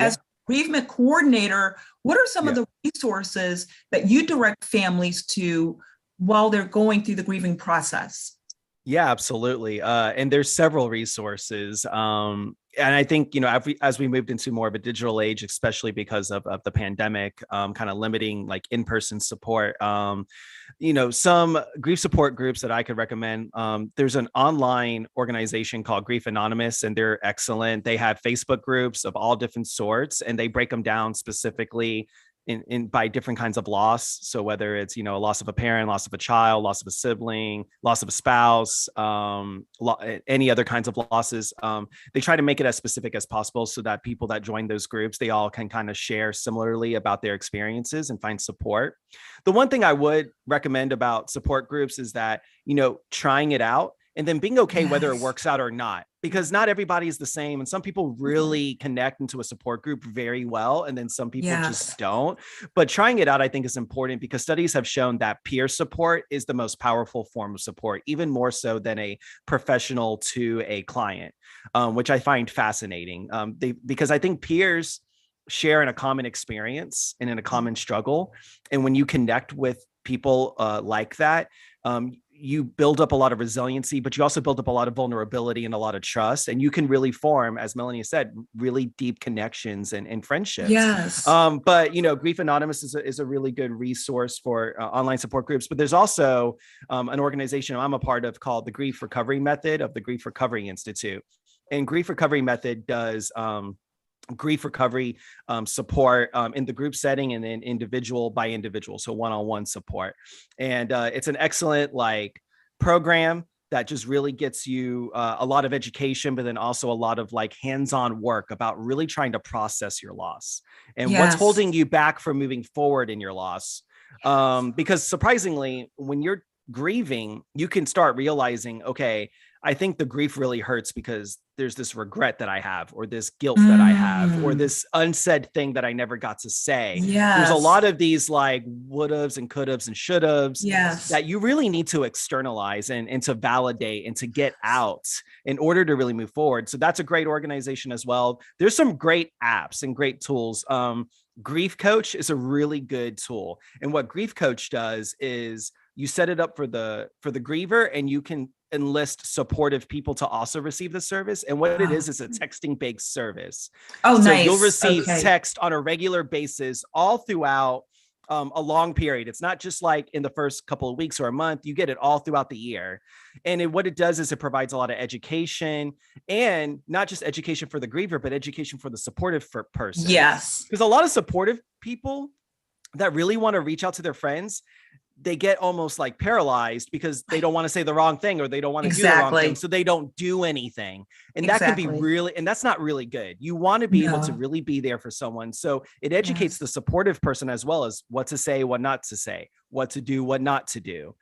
as bereavement coordinator, what are some of the resources that you direct families to while they're going through the grieving process? Yeah, absolutely. And there's several resources. And I think, as we moved into more of a digital age, especially because of the pandemic, kind of limiting like in-person support, some grief support groups that I could recommend. There's an online organization called Grief Anonymous, and they're excellent. They have Facebook groups of all different sorts, and they break them down specifically in by different kinds of loss. So whether it's, a loss of a parent, loss of a child, loss of a sibling, loss of a spouse, any other kinds of losses, they try to make it as specific as possible so that people that join those groups, they all can kind of share similarly about their experiences and find support. The one thing I would recommend about support groups is that, trying it out and then being okay whether it works out or not, because not everybody is the same. And some people really connect into a support group very well, and then some people just don't. But trying it out, I think, is important, because studies have shown that peer support is the most powerful form of support, even more so than a professional to a client, which I find fascinating, because I think peers share in a common experience and in a common struggle. And when you connect with people like that, you build up a lot of resiliency, but you also build up a lot of vulnerability and a lot of trust. And you can really form, as Melanie said, really deep connections and friendships. Yes. But, Grief Anonymous is a really good resource for online support groups. But there's also an organization I'm a part of called the Grief Recovery Method of the Grief Recovery Institute. And Grief Recovery Method does grief recovery support in the group setting, and then individual by individual, so one-on-one support. And it's an excellent program that just really gets you a lot of education, but then also a lot of like hands-on work about really trying to process your loss and what's Yes. holding you back from moving forward in your loss. Because surprisingly, when you're grieving, you can start realizing, okay, I think the grief really hurts because there's this regret that I have, or this guilt that I have, or this unsaid thing that I never got to say. Yes. There's a lot of these like would-haves and could-haves and should-haves Yes. that you really need to externalize and to validate and to get out in order to really move forward. So that's a great organization as well. There's some great apps and great tools. Grief Coach is a really good tool. And what Grief Coach does is you set it up for the griever, and you can enlist supportive people to also receive the service. And what it is a texting based service. Oh, so nice. You'll receive Okay. text on a regular basis all throughout a long period. It's not just like in the first couple of weeks or a month. You get it all throughout the year. And what it does is it provides a lot of education, and not just education for the griever, but education for the supportive person. Yes. Because a lot of supportive people that really want to reach out to their friends, they get almost like paralyzed because they don't want to say the wrong thing, or they don't want to do the wrong thing. So they don't do anything. And that can be really, and that's not really good. You want to be able to really be there for someone. So it educates the supportive person as well as what to say, what not to say, what to do, what not to do.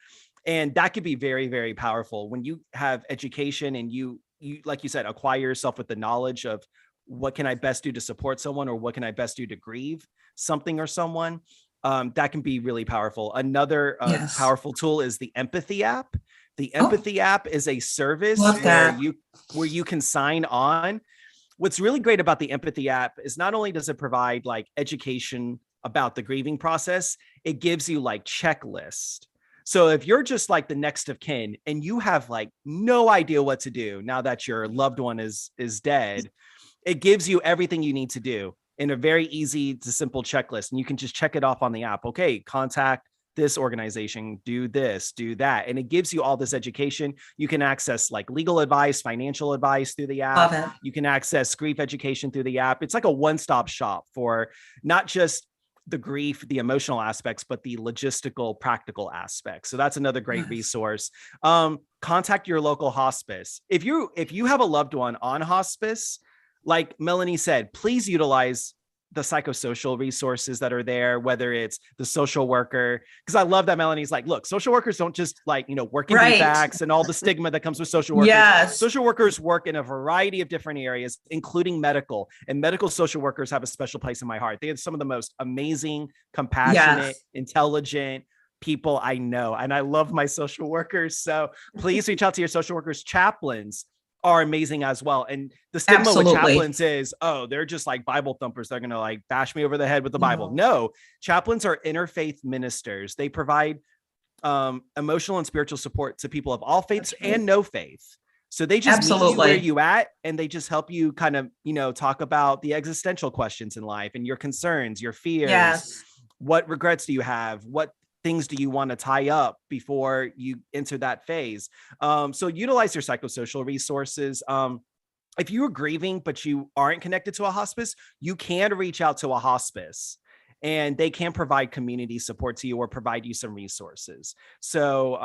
And that could be very, very powerful when you have education and you, like you said, acquire yourself with the knowledge of what can I best do to support someone, or what can I best do to grieve something or someone. That can be really powerful. Another powerful tool is the Empathy app. The Empathy app is a service where you can sign on. What's really great about the Empathy app is not only does it provide like education about the grieving process, it gives you like checklist. So if you're just like the next of kin and you have like no idea what to do now that your loved one is dead, it gives you everything you need to do in a very easy to simple checklist. And you can just check it off on the app. Okay, contact this organization, do this, do that. And it gives you all this education. You can access like legal advice, financial advice through the app. You can access grief education through the app. It's like a one-stop shop for not just the grief, the emotional aspects, but the logistical, practical aspects. So that's another great resource. Contact your local hospice. If you have a loved one on hospice, like Melanie said, please utilize the psychosocial resources that are there, whether it's the social worker, because I love that Melanie's like, look, social workers don't just like, work in VFACs and all the stigma that comes with social workers. Yes. Social workers work in a variety of different areas, including medical, and medical social workers have a special place in my heart. They are some of the most amazing, compassionate, intelligent people I know. And I love my social workers. So please reach out to your social workers. Chaplains are amazing as well. And the stigma with chaplains is, oh, they're just like Bible thumpers. They're going to like bash me over the head with the Bible. No, chaplains are interfaith ministers. They provide emotional and spiritual support to people of all faiths and no faith. So they just meet you where you at, and they just help you kind of, talk about the existential questions in life and your concerns, your fears. Yes. What regrets do you have? What things do you want to tie up before you enter that phase? So utilize your psychosocial resources. If you are grieving, but you aren't connected to a hospice, you can reach out to a hospice and they can provide community support to you or provide you some resources. So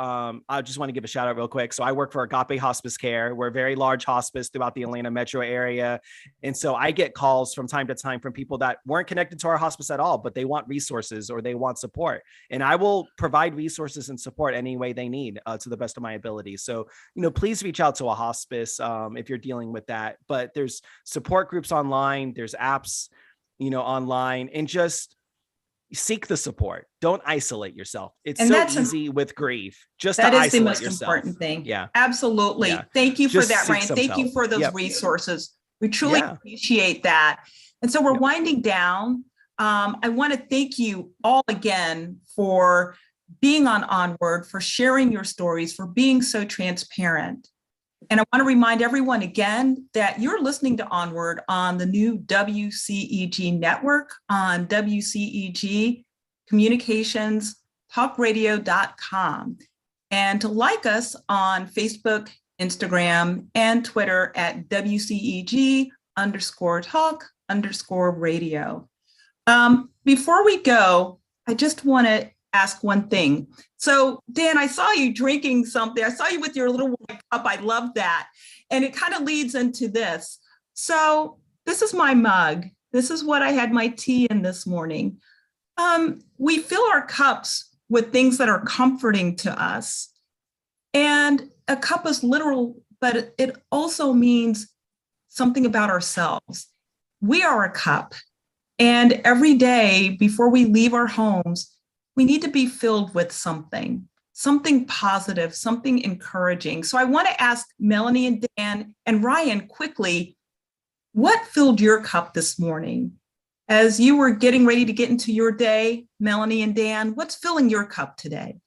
I just want to give a shout out real quick. So I work for Agape Hospice Care. We're a very large hospice throughout the Atlanta metro area. And so I get calls from time to time from people that weren't connected to our hospice at all, but they want resources or they want support. And I will provide resources and support any way they need to the best of my ability. So, please reach out to a hospice if you're dealing with that. But there's support groups online, there's apps, online, and just seek the support. Don't isolate yourself. It's so easy with grief just to isolate yourself. That is the most important thing. Yeah, absolutely. Yeah. Thank you for that, Ryan. Thank you for those resources. We truly appreciate that. And so we're winding down. I want to thank you all again for being on OnWard, for sharing your stories, for being so transparent. And I want to remind everyone again that you're listening to OnWard on the new WCEG Network, on WCEG Communications talkradio.com, and to like us on Facebook, Instagram, and Twitter at WCEG_talk_radio. Before we go, I just want to ask one thing. So Dan, I saw you drinking something. I saw you with your little white cup. I love that. And it kind of leads into this. So this is my mug. This is what I had my tea in this morning. We fill our cups with things that are comforting to us. And a cup is literal, but it also means something about ourselves. We are a cup. And every day before we leave our homes, we need to be filled with something positive, something encouraging. So I want to ask Melanie and Dan and Ryan quickly, what filled your cup this morning? As you were getting ready to get into your day, Melanie and Dan, what's filling your cup today?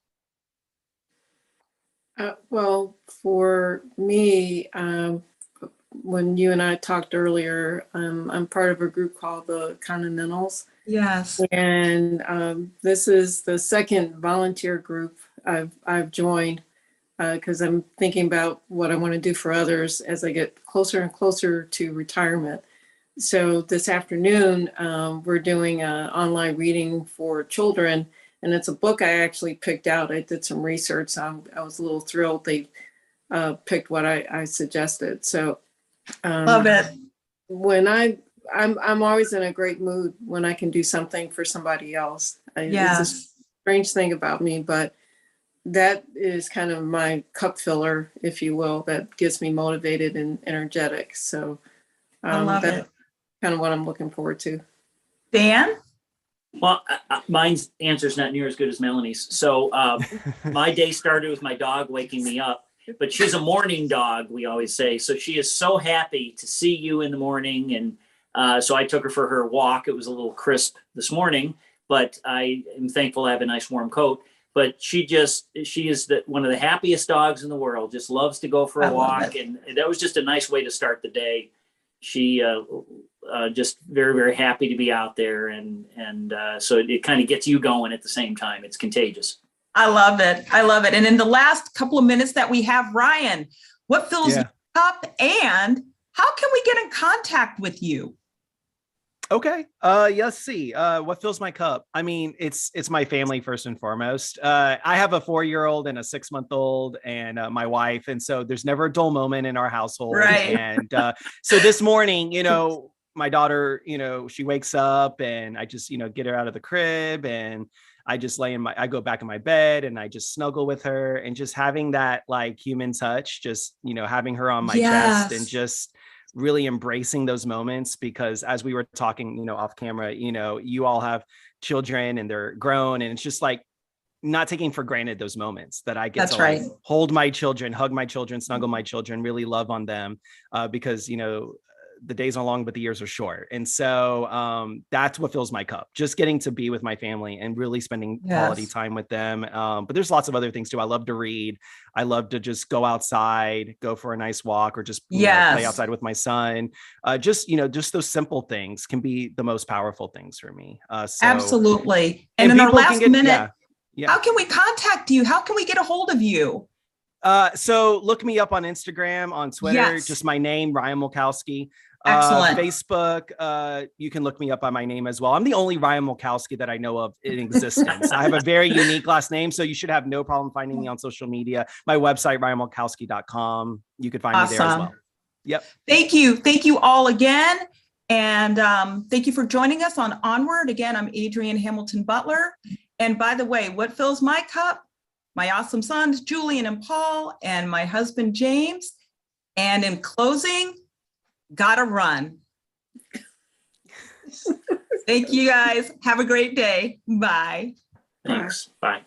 Well, for me, when you and I talked earlier, I'm part of a group called the Continentals. Yes. And this is the second volunteer group I've joined because I'm thinking about what I want to do for others as I get closer and closer to retirement. So this afternoon, we're doing an online reading for children, and it's a book I actually picked out. I did some research. I was a little thrilled they picked what I suggested. So love it. When I'm always in a great mood when I can do something for somebody else. Yes. It's a strange thing about me, but that is kind of my cup filler, if you will, that gets me motivated and energetic. So I love that's it. kind of what I'm looking forward to. Dan? Well, mine's answer is not near as good as Melanie's. So my day started with my dog waking me up, but she's a morning dog, we always say. So she is so happy to see you in the morning. And so I took her for her walk. It was a little crisp this morning, but I am thankful I have a nice warm coat. But she is one of the happiest dogs in the world, just loves to go for a walk. And that was just a nice way to start the day. She just very, very happy to be out there. And so it kind of gets you going at the same time. It's contagious. I love it. I love it. And in the last couple of minutes that we have, Ryan, what fills your cup and how can we get in contact with you? Okay. Let's see. What fills my cup? I mean, it's my family first and foremost. I have a 4-year-old and a 6-month-old and my wife. And so there's never a dull moment in our household. Right. And so this morning, my daughter, she wakes up and I just, get her out of the crib and I just I go back in my bed and I just snuggle with her and just having that like human touch, just, having her on my chest and just really embracing those moments, because as we were talking, off camera, you all have children and they're grown and it's just like not taking for granted those moments that I get to like, hold my children, hug my children, snuggle my children, really love on them because, the days are long, but the years are short. And so that's what fills my cup, just getting to be with my family and really spending quality time with them. But there's lots of other things too. I love to read. I love to just go outside, go for a nice walk or just play outside with my son. Just those simple things can be the most powerful things for me. Absolutely. And in our last minute, Yeah. How can we contact you? How can we get a hold of you? So look me up on Instagram, on Twitter, just my name, Ryan Mulkowsky. Excellent. Facebook, you can look me up by my name as well. I'm the only Ryan Mulkowsky that I know of in existence. I have a very unique last name, so you should have no problem finding me on social media. My website, ryanmulkowsky.com. You could find me there as well. Yep. Thank you. Thank you all again. And thank you for joining us on OnWard. Again, I'm Adrianne Hamilton Butler. And by the way, what fills my cup? My awesome sons, Julian and Paul, and my husband, James. And in closing, gotta run. Thank you guys. Have a great day. Bye. Thanks. Bye.